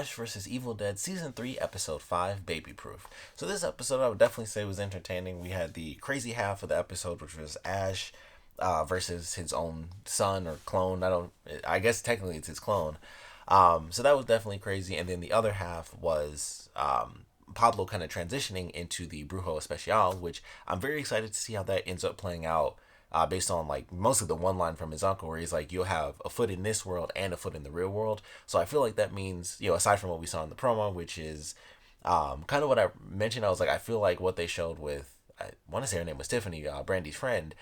Ash vs. Evil Dead Season 3, Episode 5, Baby Proof. So this episode I would definitely say was entertaining. We had the crazy half of the episode, which was Ash versus his own son or clone. I guess technically it's his clone. So that was definitely crazy. And then the other half was Pablo kind of transitioning into the Brujo Especial, which I'm very excited to see how that ends up playing out. Based on like mostly the one line from his uncle where he's like, you'll have a foot in this world and a foot in the real world. So I feel like that means, aside from what we saw in the promo, which is kind of what I mentioned, I was like, I feel like what they showed with, I want to say her name was Tiffany, Brandy's friend.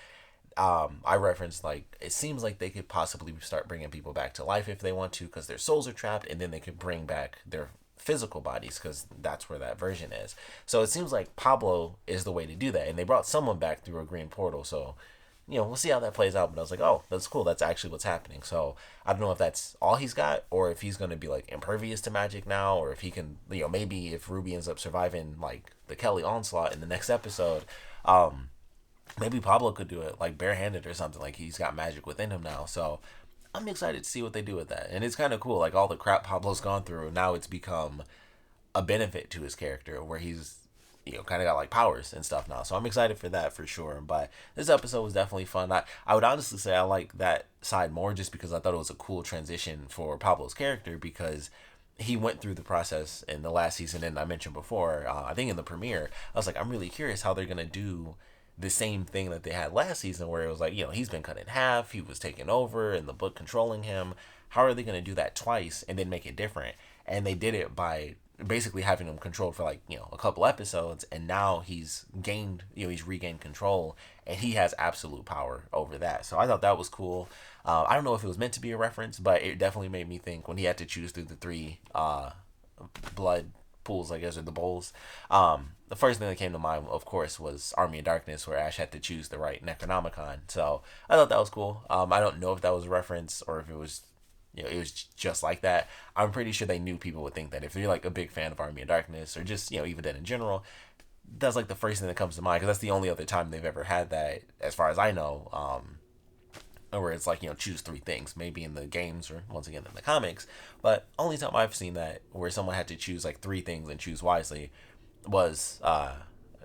I referenced like it seems like they could possibly start bringing people back to life if they want to, because their souls are trapped, and then they could bring back their physical bodies because that's where that version is. So it seems like Pablo is the way to do that, and they brought someone back through a green portal. So we'll see how that plays out. But I was like, oh, that's cool. That's actually what's happening. So I don't know if that's all he's got, or if he's going to be like impervious to magic now, or if he can, maybe if Ruby ends up surviving like the Kelly onslaught in the next episode, maybe Pablo could do it like barehanded or something. Like he's got magic within him now. So I'm excited to see what they do with that. And it's kind of cool. Like all the crap Pablo's gone through, now it's become a benefit to his character where he's kind of got like powers and stuff now. So I'm excited for that for sure. But this episode was definitely fun. I would honestly say I like that side more just because I thought it was a cool transition for Pablo's character, because he went through the process in the last season. And I mentioned before, I think in the premiere, I was like, I'm really curious how they're going to do the same thing that they had last season where it was like, he's been cut in half, he was taken over and the book controlling him. How are they going to do that twice and then make it different? And they did it by basically having him controlled for like a couple episodes, and now he's gained he's regained control and he has absolute power over that. So I thought that was cool. I don't know if it was meant to be a reference, but it definitely made me think when he had to choose through the three blood pools, I guess, or the bowls. The first thing that came to mind, of course, was Army of Darkness, where Ash had to choose the right Necronomicon. So I thought that was cool. I don't know if that was a reference or if it was it was just like that. I'm pretty sure they knew people would think that if you're like a big fan of Army of Darkness or just Evil Dead in general, that's like the first thing that comes to mind, because that's the only other time they've ever had that, as far as I know, where it's like choose three things, maybe in the games or once again in the comics. But only time I've seen that where someone had to choose like three things and choose wisely was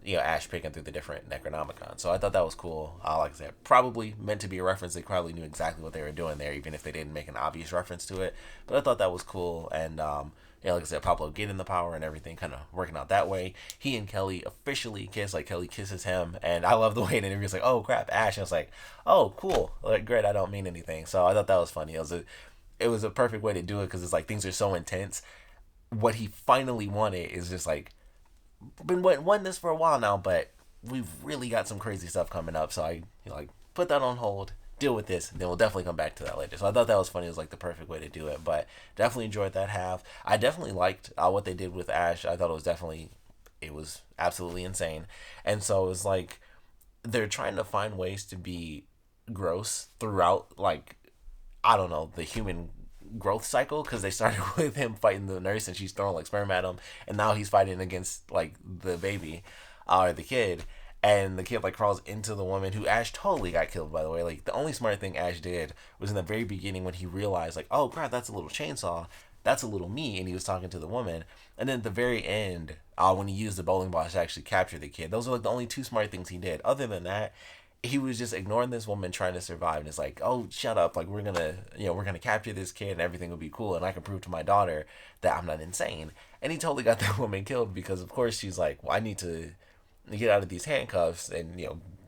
Ash picking through the different Necronomicon. So I thought that was cool. Like I said, probably meant to be a reference. They probably knew exactly what they were doing there, even if they didn't make an obvious reference to it. But I thought that was cool. And like I said, Pablo getting the power and everything kind of working out that way. He and Kelly officially kiss. Like Kelly kisses him, and I love the way the interview's like, "Oh crap, Ash!" And it's like, "Oh cool, like great." I don't mean anything. So I thought that was funny. It was a perfect way to do it, because it's like things are so intense. What he finally wanted is just like been wanting this for a while now, but we've really got some crazy stuff coming up. So I like put that on hold, deal with this, and then we'll definitely come back to that later. So I thought that was funny. It was like the perfect way to do it. But definitely enjoyed that half. I definitely liked what they did with Ash. I thought it was absolutely insane. And so it was like they're trying to find ways to be gross throughout, like, I don't know, the human growth cycle, because they started with him fighting the nurse and she's throwing like sperm at him, and now he's fighting against like the baby or the kid, and the kid like crawls into the woman who Ash totally got killed, by the way. Like the only smart thing Ash did was in the very beginning when he realized like, oh crap, that's a little chainsaw, that's a little me, and he was talking to the woman. And then at the very end, when he used the bowling ball to actually capture the kid, those were like the only two smart things he did. Other than that, he was just ignoring this woman trying to survive, and it's like, oh, shut up, like we're gonna capture this kid and everything will be cool, and I can prove to my daughter that I'm not insane. And he totally got that woman killed, because of course she's like, well, I need to get out of these handcuffs and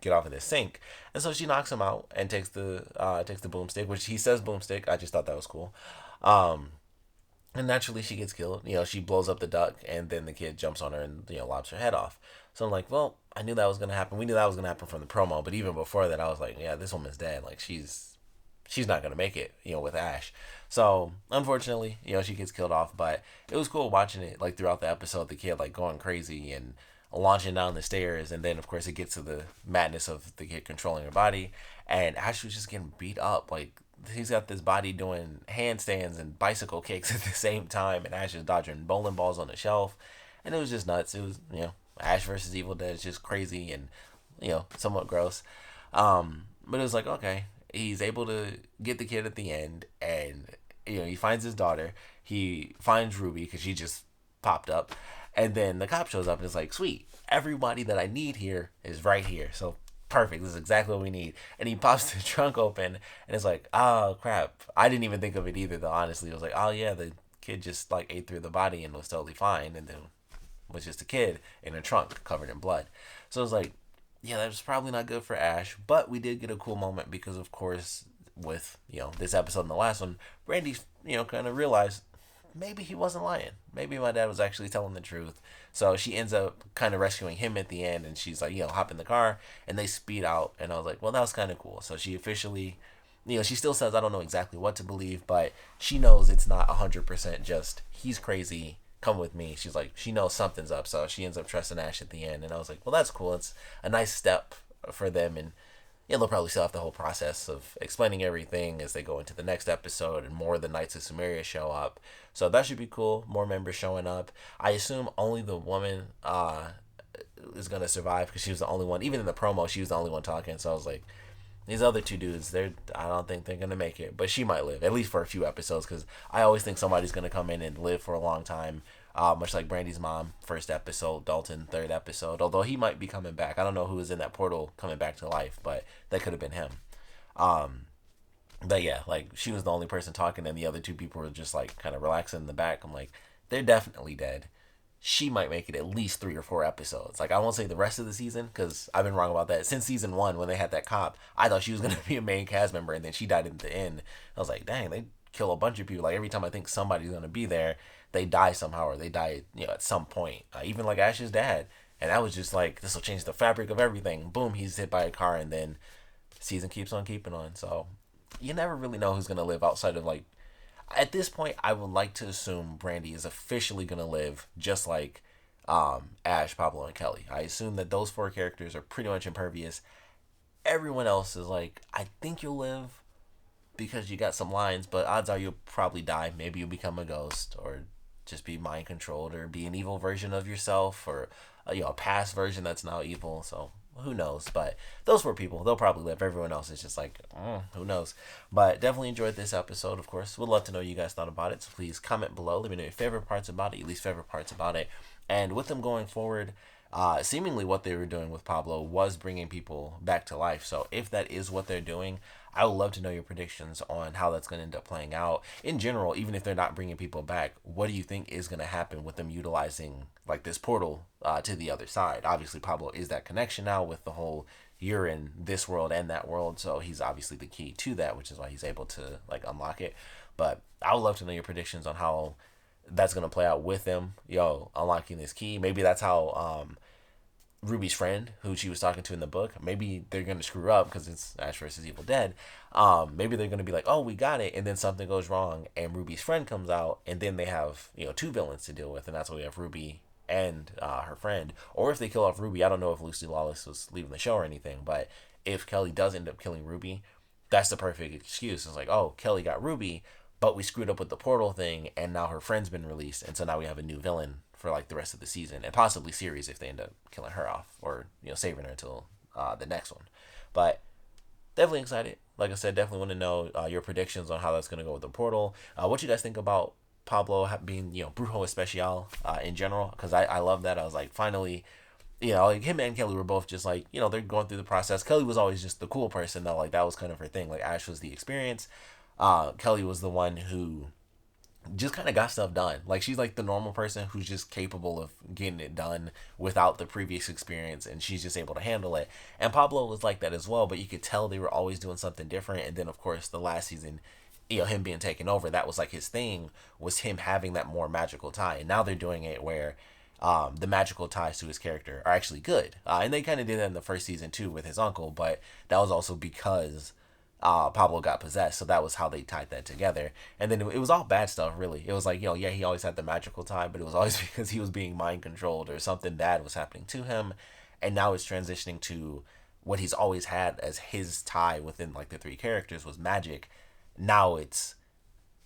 get off of this sink. And so she knocks him out and takes the boomstick, which he says boomstick. I just thought that was cool. And naturally she gets killed. She blows up the duck, and then the kid jumps on her and lobs her head off. So I'm like, well, I knew that was gonna happen. We knew that was gonna happen from the promo, but even before that, I was like, yeah, this woman's dead. Like she's not gonna make it, with Ash. So unfortunately, she gets killed off. But it was cool watching it like throughout the episode, the kid like going crazy and launching down the stairs, and then of course it gets to the madness of the kid controlling her body, and Ash was just getting beat up. Like he's got this body doing handstands and bicycle kicks at the same time, and Ash is dodging bowling balls on the shelf, and it was just nuts. It was Ash versus Evil Dead is just crazy and somewhat gross. But it was like, okay, he's able to get the kid at the end, and he finds his daughter. He finds Ruby because she just popped up, and then the cop shows up and is like, "Sweet, everybody that I need here is right here." So perfect. This is exactly what we need. And he pops the trunk open and it's like, oh crap. I didn't even think of it either though, honestly. It was like, oh yeah, the kid just like ate through the body and was totally fine and then was just a kid in a trunk covered in blood. So it was like, yeah, that was probably not good for Ash. But we did get a cool moment because of course with, this episode and the last one, Brandy, kind of realized maybe he wasn't lying. Maybe my dad was actually telling the truth. So she ends up kind of rescuing him at the end, and she's like, hop in the car, and they speed out. And I was like, well, that was kind of cool. So she officially, she still says, I don't know exactly what to believe, but she knows it's not 100% just, he's crazy, come with me. She's like, she knows something's up. So she ends up trusting Ash at the end. And I was like, well, that's cool. It's a nice step for them. And yeah, they'll probably still have the whole process of explaining everything as they go into the next episode and more of the Knights of Sumeria show up. So that should be cool. More members showing up. I assume only the woman is going to survive because she was the only one. Even in the promo, she was the only one talking. So I was like, these other two dudes, I don't think they're going to make it. But she might live, at least for a few episodes, because I always think somebody's going to come in and live for a long time. Much like Brandy's mom, first episode, Dalton, third episode. Although he might be coming back. I don't know who was in that portal coming back to life, but that could have been him. But yeah, like she was the only person talking, and the other two people were just like kind of relaxing in the back. I'm like, they're definitely dead. She might make it at least 3 or 4 episodes. Like I won't say the rest of the season because I've been wrong about that. Since season 1, when they had that cop, I thought she was gonna be a main cast member, and then she died at the end. I was like, dang, they kill a bunch of people. Like every time I think somebody's gonna be there, they die somehow or they die, at some point. Even like Ash's dad, and that was just like, this will change the fabric of everything. Boom, he's hit by a car, and then season keeps on keeping on. So you never really know who's gonna live outside of like. At this point, I would like to assume Brandy is officially gonna live, just like Ash, Pablo, and Kelly. I assume that those 4 characters are pretty much impervious. Everyone else is like, I think you'll live because you got some lines, but odds are you'll probably die. Maybe you'll become a ghost or just be mind controlled or be an evil version of yourself or a past version that's now evil. So who knows? But those 4 people, they'll probably live. Everyone else is just like, who knows? But definitely enjoyed this episode, of course. Would love to know what you guys thought about it. So please comment below. Let me know your favorite parts about it, your least favorite parts about it. And with them going forward, seemingly what they were doing with Pablo was bringing people back to life. So if that is what they're doing, I would love to know your predictions on how that's going to end up playing out. In general, even if they're not bringing people back, what do you think is going to happen with them utilizing like this portal to the other side? Obviously, Pablo is that connection now with the whole you're in this world and that world. So he's obviously the key to that, which is why he's able to like unlock it. But I would love to know your predictions on how that's going to play out with them, unlocking this key. Maybe that's how Ruby's friend, who she was talking to in the book, maybe they're going to screw up because it's Ash versus Evil Dead. Maybe they're going to be like, oh, we got it. And then something goes wrong and Ruby's friend comes out and then they have, 2 villains to deal with. And that's why we have Ruby and her friend. Or if they kill off Ruby, I don't know if Lucy Lawless was leaving the show or anything. But if Kelly does end up killing Ruby, that's the perfect excuse. It's like, oh, Kelly got Ruby, but we screwed up with the portal thing and now her friend's been released. And so now we have a new villain for like the rest of the season and possibly series if they end up killing her off or saving her until the next one. But definitely excited. Like I said, definitely want to know your predictions on how that's going to go with the portal. What you guys think about Pablo being Brujo Especial in general, because I love that. I was like, finally, like him and Kelly were both just like, they're going through the process. Kelly was always just the cool person though, like that was kind of her thing. Like Ash was the experience. Kelly was the one who just kind of got stuff done. Like she's like the normal person who's just capable of getting it done without the previous experience, and she's just able to handle it. And Pablo was like that as well, but you could tell they were always doing something different. And then of course the last season, him being taken over, that was like his thing, was him having that more magical tie. And now they're doing it where the magical ties to his character are actually good. And they kind of did that in the first season too with his uncle, but that was also because Pablo got possessed, so that was how they tied that together. And then it was all bad stuff, really. It was like, he always had the magical tie, but it was always because he was being mind controlled or something bad was happening to him. And now it's transitioning to what he's always had as his tie within like the 3 characters was magic. Now it's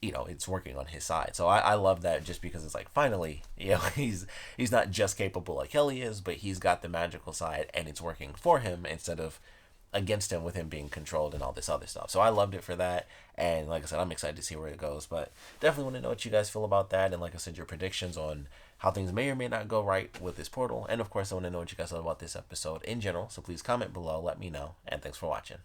it's working on his side. So I love that, just because it's like finally, he's not just capable like Kelly is, but he's got the magical side and it's working for him instead of against him with him being controlled and all this other stuff. So I loved it for that. And like I said, I'm excited to see where it goes. But definitely want to know what you guys feel about that. And like I said, your predictions on how things may or may not go right with this portal. And of course, I want to know what you guys thought about this episode in general. So please comment below, let me know. And thanks for watching.